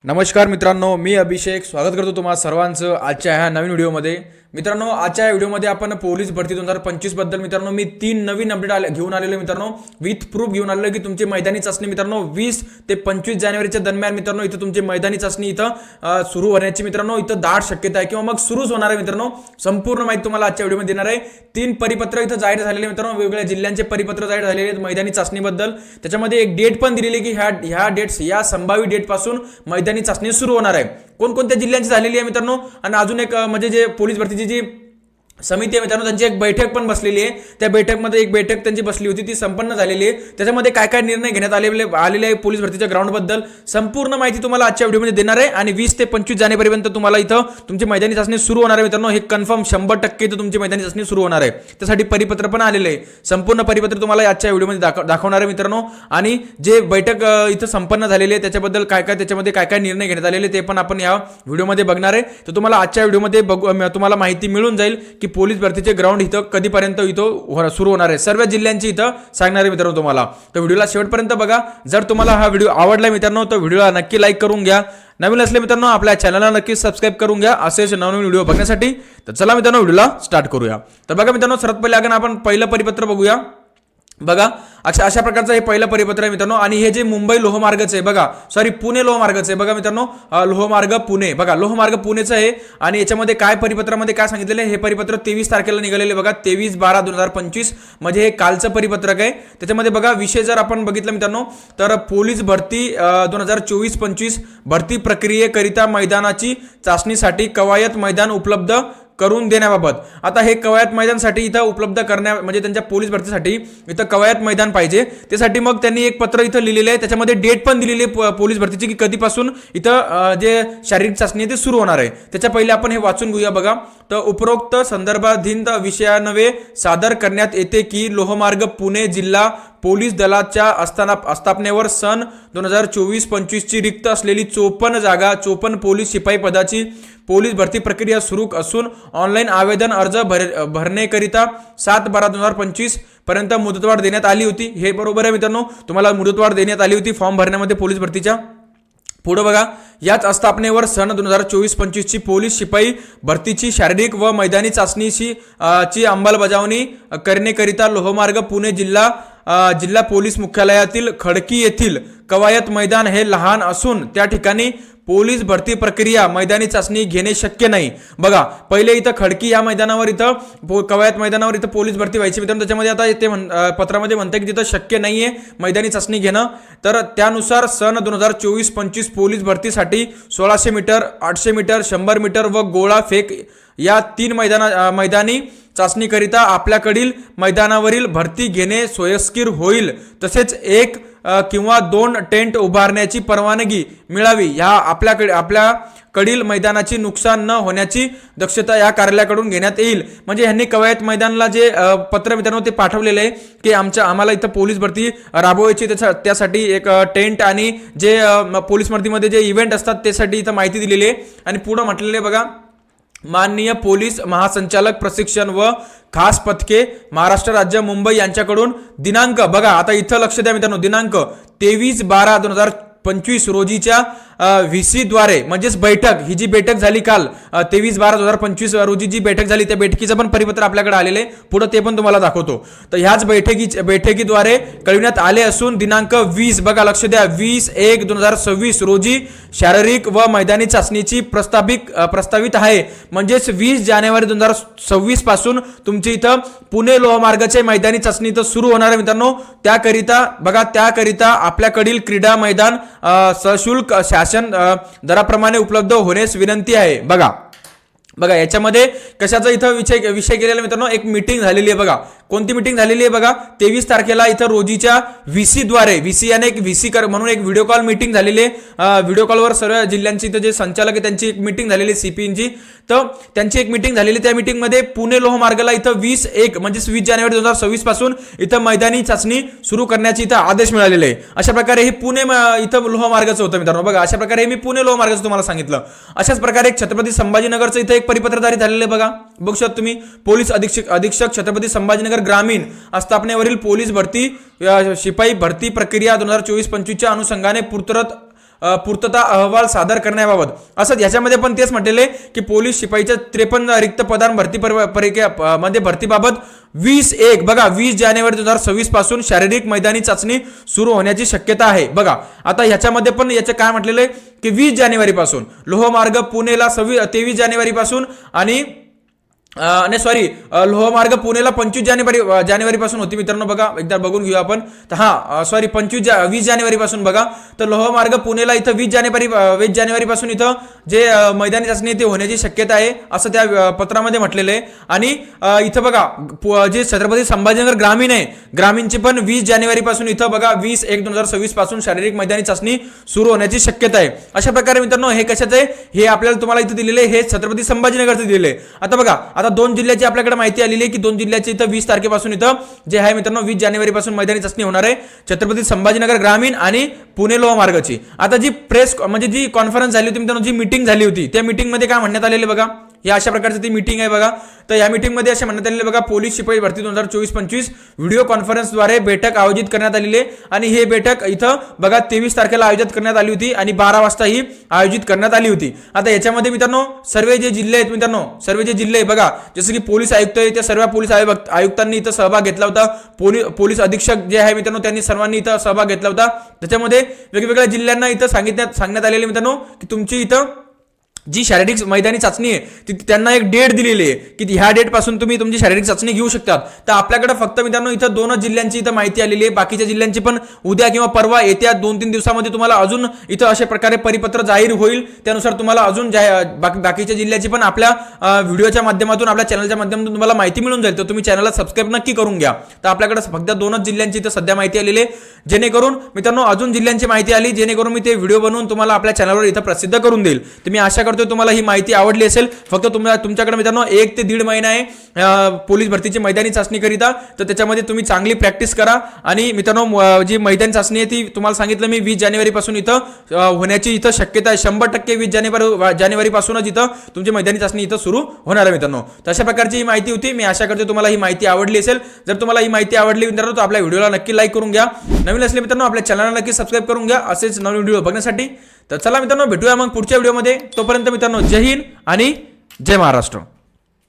नमस्कार मित्रांनो, मी अभिषेक स्वागत करतो तुम्हा सर्वांचं आजच्या ह्या नवीन व्हिडिओमध्ये. मित्रांनो, आजच्या व्हिडिओमध्ये आपण पोलीस भरती 2025 बद्दल मित्रांनो मी 3 नवीन अपडेट घेऊन आलेलो मित्रांनो, विथ प्रूफ घेऊन आलेलो की तुमची मैदानी चाचणी मित्रांनो 20 ते 25 जानेवारीच्या दरम्यान मित्रांनो इथं तुमची मैदानी चाचणी इथं सुरू होण्याची मित्रांनो इथं दाट शक्यता आहे किंवा मग सुरूच होणार आहे मित्रांनो. संपूर्ण माहिती तुम्हाला आजच्या व्हिडिओमध्ये देणार आहे. 3 परिपत्र इथं जाहीर झालेले मित्रांनो, वेगवेगळ्या जिल्ह्यांचे परिपत्र जाहीर झालेले आहेत मैदानी चाचणीबद्दल. त्याच्यामध्ये एक डेट पण दिलेली की ह्या डेट्स या संभाव्य डेट पासून मैदानी चाचणी सुरू होणार आहे. कोणकोणत्या जिल्ह्यांची झालेली आहे मित्रांनो. आणि अजून एक म्हणजे जे पोलीस भरतीची जी समिती आहे मित्रांनो, त्यांची एक बैठक पण बसलेली आहे. त्या बैठकमध्ये एक बैठक त्यांची बसली होती, ती संपन्न झालेली आहे. त्याच्यामध्ये काय काय निर्णय घेण्यात आलेले आहे पोलीस भरतीच्या ग्राउंडबद्दल संपूर्ण माहिती तुम्हाला आजच्या व्हिडिओमध्ये देणार आहे. आणि 20 ते 25 जानेवारीपर्यंत तुम्हाला इथं तुमची मैदानी चाचणी सुरू होणार आहे मित्रांनो. हे कन्फर्म 100% इथं तुमची मैदानी चाचणी सुरू होणार आहे. त्यासाठी परिपत्र पण आलेले आहे. संपूर्ण परिपत्र तुम्हाला आजच्या व्हिडिओमध्ये दाखवणार आहे मित्रांनो. आणि जे बैठक इथं संपन्न झालेली आहे त्याच्याबद्दल त्याच्यामध्ये काय काय निर्णय घेण्यात आलेले ते पण आपण या व्हिडिओमध्ये बघणार आहे. तर तुम्हाला आजच्या व्हिडिओमध्ये तुम्हाला माहिती मिळून जाईल की पोलीस भरतीचे ग्राउंड इथं कधीपर्यंत इथं सुरू होणार आहे. सर्व जिल्ह्यांची इथं सांगणार आहे मित्रांनो तुम्हाला. तर व्हिडिओला शेवटपर्यंत बघा. जर तुम्हाला हा व्हिडिओ आवडला मित्रांनो तर व्हिडिओला नक्की लाईक करून घ्या. नवीन असले मित्रांनो आपल्या चॅनलला नक्की सबस्क्राईब करून घ्या असेच नवीन व्हिडिओ बघण्यासाठी. तर चला मित्रांनो व्हिडिओला स्टार्ट करूया. तर बघा मित्रांनो, सर्वात पहिले आपण पहिलं परिपत्र बघूया. बघा अशा प्रकारचं हे पहिलं परिपत्र आहे मित्रांनो. आणि हे जे मुंबई लोहमार्गचं आहे बघा, सॉरी पुणे लोहमार्गचं आहे बघा मित्रांनो, लोहमार्ग पुणे बघा, लोहमार्ग पुणेचं आहे. आणि याच्यामध्ये काय परिपत्रामध्ये काय सांगितलेलं आहे, हे परिपत्र 23 तारखेला निघालेले बघा, 23/12/2025 म्हणजे हे कालचं परिपत्रक आहे. त्याच्यामध्ये बघा विषय जर आपण बघितलं मित्रांनो तर पोलीस भरती 2024-25 भरती प्रक्रियेकरिता मैदानाची चाचणीसाठी कवायत मैदान उपलब्ध करून देण्याबाबत. आता हे कवायत मैदानासाठी इथं उपलब्ध करण्या म्हणजे त्यांच्या पोलीस भरतीसाठी इथं कवायत मैदान पाहिजे. त्यासाठी मग त्यांनी एक पत्र इथं लिहिलेलं आहे. त्याच्यामध्ये डेट पण दिलेली आहे पोलीस भरतीची की कधीपासून इथं जे शारीरिक चाचणी आहे ते सुरू होणार आहे. त्याच्या पहिले आपण हे वाचून घेऊया बघा. तर उपरोक्त संदर्भाधीन विषयान्वये सादर करण्यात येते की लोहमार्ग पुणे जिल्हा पोलीस दलाच्या स्थापनेवर सन 2024-25 ची रिक्त असलेली 54 जागा 54 पोलीस शिपाई पदाची पोलीस भरती प्रक्रिया सुरू असून ऑनलाईन आवेदन अर्ज भरण्याकरिता 7/12/2025 पर्यंत मुदतवाढ देण्यात आली होती. हे बरोबर आहे मित्रांनो, तुम्हाला मुदतवाढ देण्यात आली होती फॉर्म भरण्यामध्ये पोलीस भरतीच्या. पुढे बघा, याच आस्थापनेवर सन 2024-25 ची पोलीस शिपाई भरतीची शारीरिक व मैदानी चाचणीची अंमलबजावणी करण्याकरिता लोहमार्ग पुणे जिल्हा पोलीस मुख्यालयातील खडकी येथील कवायत मैदान हे लहान असून त्या ठिकाणी पोलीस भरती प्रक्रिया मैदानी चाचणी घेणे शक्य नाही. बघा, पहिले इथं खडकी या मैदानावर इथं कवायत मैदानावर इथं पोलीस भरती व्हायची मित्रांनो. त्याच्यामध्ये आता ते पत्रामध्ये म्हणतात की तिथं शक्य नाहीये मैदानी चाचणी घेणं. तर त्यानुसार सन 2024-25 पोलीस भरतीसाठी 1600 मीटर, 800 मीटर, 100 मीटर व गोळा फेक या 3 मैदानी चाचणीकरिता आपल्याकडील मैदानावरील भरती घेणे सोयीस्कर होईल. तसेच 1 किंवा 2 टेंट उभारण्याची परवानगी मिळावी. ह्या आपल्याकडील मैदानाची नुकसान न होण्याची दक्षता या कार्यालयाकडून घेण्यात येईल. म्हणजे ह्यांनी कवायत मैदानाला जे पत्र मित्रांनो ते पाठवलेलं आहे की आम्हाला इथं पोलीस भरती राबवायची, त्यासाठी एक टेंट आणि जे पोलीस भरतीमध्ये जे इव्हेंट असतात त्यासाठी इथं माहिती दिलेली आहे. आणि पुढे म्हटलेलं आहे बघा, माननीय पोलीस महासंचालक प्रशिक्षण व खास पथके महाराष्ट्र राज्य मुंबई यांच्याकडून दिनांक बघा, आता इथं लक्ष द्या मित्रांनो, दिनांक 23/12/2025 रोजीच्या व्हीसी द्वारे म्हणजेच बैठक, ही जी बैठक झाली काल 23/12/2025 रोजी जी बैठक झाली त्या बैठकीचं पण परिपत्र आपल्याकडे आलेले आहे. पुढे ते पण तुम्हाला दाखवतो. तर ह्याच बैठकीद्वारे कळविण्यात आले असून दिनांक 20 बघा लक्ष द्या, 20/1/2026 रोजी शारीरिक व मैदानी चाचणीची प्रस्तावित आहे. म्हणजेच 20 जानेवारी 2026 पासून तुमची इथं पुणे लोहमार्गाचे मैदानी चाचणी इथं सुरू होणार आहे मित्रांनो. त्याकरिता आपल्याकडील क्रीडा मैदान सशुल्क शासन दराप्रमाणे उपलब्ध होण्यास विनंती आहे. बघा याच्यामध्ये कशाचा इथं विषय केलेला मित्रांनो, एक मीटिंग झालेली आहे बघा. कोणती मीटिंग झालेली आहे बघा, 23 तारखेला इथं रोजीच्या व्हीसी द्वारे, व्हीसी याने एक व्हीसी म्हणून एक व्हिडिओ कॉल मीटिंग झालेली आहे. व्हिडिओ कॉलवर सर्व जिल्ह्यांची इथं जे संचालक आहे त्यांची एक मीटिंग झालेली सीपीएनची. तर त्यांची एक मीटिंग झालेली, त्या मीटिंगमध्ये पुणे लोहमार्गाला इथं 20/1 म्हणजे 20 जानेवारी 2026 पासून इथं मैदानी चाचणी सुरू करण्याची इथं आदेश मिळालेले आहे. अशा प्रकारे हे पुणे इथं लोहमार्गाचं होतं मित्रांनो. बघा अशा प्रकारे मी पुणे लोहमार्गाचं तुम्हाला सांगितलं. अशाच प्रकारे एक छत्रपती संभाजीनगरचं इथं एक परिपत्र जारी झालेलं आहे बघा, बघू शकता तुम्ही. पोलीस अधीक्षक छत्रपती संभाजीनगर ग्रामीण आस्थापनेवरील पोलीस भरती शिपाई भरती प्रक्रिया 2024-25 च्या अनुषंगाने पूर्तता अहवाल सादर करण्याबाबत असं याच्यामध्ये पण तेच म्हटलेले की पोलीस शिपाईच्या 53 रिक्त पदां मध्ये भरतीबाबत 20/1 बघा 20 जानेवारी 2026 पासून शारीरिक मैदानी चाचणी सुरू होण्याची शक्यता आहे. बघा आता ह्याच्यामध्ये पण याचं काय म्हटलेलं आहे की 20 जानेवारी पासून लोहमार्ग पुणेला 23 जानेवारी पासून आणि लोहमार्ग पुणेला 25 जानेवारी पासून होती मित्रांनो. बघा एकदा बघून घेऊ आपण. तर 20 जानेवारी पासून बघा तर लोहमार्ग पुणेला इथं 20 जानेवारी पासून इथं जे मैदानी चाचणी ते होण्याची शक्यता आहे असं त्या पत्रामध्ये म्हटलेलं आहे. आणि इथं बघा जे छत्रपती संभाजीनगर ग्रामीण आहे ग्रामीणची पण 20 जानेवारी पासून इथं बघा 20/1/2026 पासून शारीरिक मैदानी चाचणी सुरू होण्याची शक्यता आहे. अशा प्रकारे मित्रांनो हे कशाचं आहे हे आपल्याला तुम्हाला इथं दिलेलं आहे. हे छत्रपती संभाजीनगरचं दिलेलं आहे. आता बघा आता 2 जिल्ह्याची आपल्याकडे माहिती आलेली आहे की 2 जिल्ह्याची इथं 20 तारखेपासून इथं जे आहे मित्रांनो 20 जानेवारी पासून मैदानी चाचणी होणार आहे छत्रपती संभाजीनगर ग्रामीण आणि पुणे लोहमार्गाची. आता जी प्रेस म्हणजे जी कॉन्फरन्स झाली होती मित्रांनो जी मीटिंग झाली होती त्या मीटिंग मध्ये काय म्हणण्यात आलेले बघा या अशा प्रकारची ती मीटिंग आहे बघा. तर या मीटिंग मध्ये असे म्हणण्यात आलेले बघा पोलीस शिपाई भरती 2024-25 व्हिडिओ कॉन्फरन्सद्वारे बैठक आयोजित करण्यात आलेली आहे. आणि हे बैठक इथं बघा 23 तारखेला आयोजित करण्यात आली होती आणि 12 वाजता ही आयोजित करण्यात आली होती. आता याच्यामध्ये मित्रांनो सर्व जे जिल्हे आहेत मित्रांनो सर्व जे जिल्हे बघा जसं की पोलीस आयुक्त आहे त्या सर्व पोलीस आयुक्तांनी इथं सहभाग घेतला होता. पोलीस अधीक्षक जे आहे मित्रांनो त्यांनी सर्वांनी इथं सहभाग घेतला होता. त्याच्यामध्ये वेगवेगळ्या जिल्ह्यांना इथं सांगण्यात आलेले मित्रांनो की तुमची इथं जी शारीरिक मैदानी चाचणी आहे ती त्यांना एक डेट दिलेली आहे की ह्या डेट पासून तुम्ही तुमची शारीरिक चाचणी घेऊ शकतात. तर आपल्याकडे फक्त मित्रांनो इथं 2 जिल्ह्यांची इथं माहिती आलेली आहे. बाकीच्या जिल्ह्यांची पण उद्या किंवा परवा येत्या 2-3 दिवसामध्ये तुम्हाला अजून इथं अशा प्रकारे परिपत्र जाहीर होईल. त्यानुसार तुम्हाला अजून बाकीच्या जिल्ह्याची पण आपल्या व्हिडिओच्या माध्यमातून आपल्या चॅनलच्या माध्यमातून तुम्हाला माहिती मिळून जाईल. तर तुम्ही चॅनलला सबस्क्राईब नक्की करून घ्या. तर आपल्याकडे फक्त 2 जिल्ह्यांची इथं सध्या माहिती आलेली आहे. जेणेकरून मित्रांनो अजून जिल्ह्यांची माहिती आली जेणेकरून मी ते व्हिडिओ बनवून तुम्हाला आपल्या चॅनलवर इथं प्रसिद्ध करून देईल. तर मी आशा करतो तुम्हाला ही माहिती आवडली असेल. फक्त तुमच्याकडे मित्रांनो 1 ते 1.5 महिना आहे पोलीस भरतीची मैदानी चाचणी करिता. तर त्याच्यामध्ये तुम्ही चांगली प्रॅक्टिस करा. आणि मित्रांनो जी मैदानी चाचणी आहे ती तुम्हाला सांगितलं मी 20 जानेवारी पासून इथं होण्याची इथं शक्यता आहे. 100% 20 जानेवारी पासूनच इथं तुमची मैदानी चाचणी इथं सुरू होणार आहे मित्रांनो. तर अशा प्रकारची ही माहिती होती. मी आशा करतो तुम्हाला ही माहिती आवडली असेल. जर तुम्हाला ही माहिती आवडली मित्रांनो तर आपल्या व्हिडिओला नक्की लाईक करून घ्या. नवीन असले मित्रांनो आपल्या चॅनलला नक्की सबस्क्राईब करून घ्या असेच नवीन व्हिडिओ बघण्यासाठी. तर चला मित्रांनो भेटूया मग पुढच्या व्हिडिओमध्ये. तोपर्यंत मित्रांनो जय हिंद आणि जय महाराष्ट्र.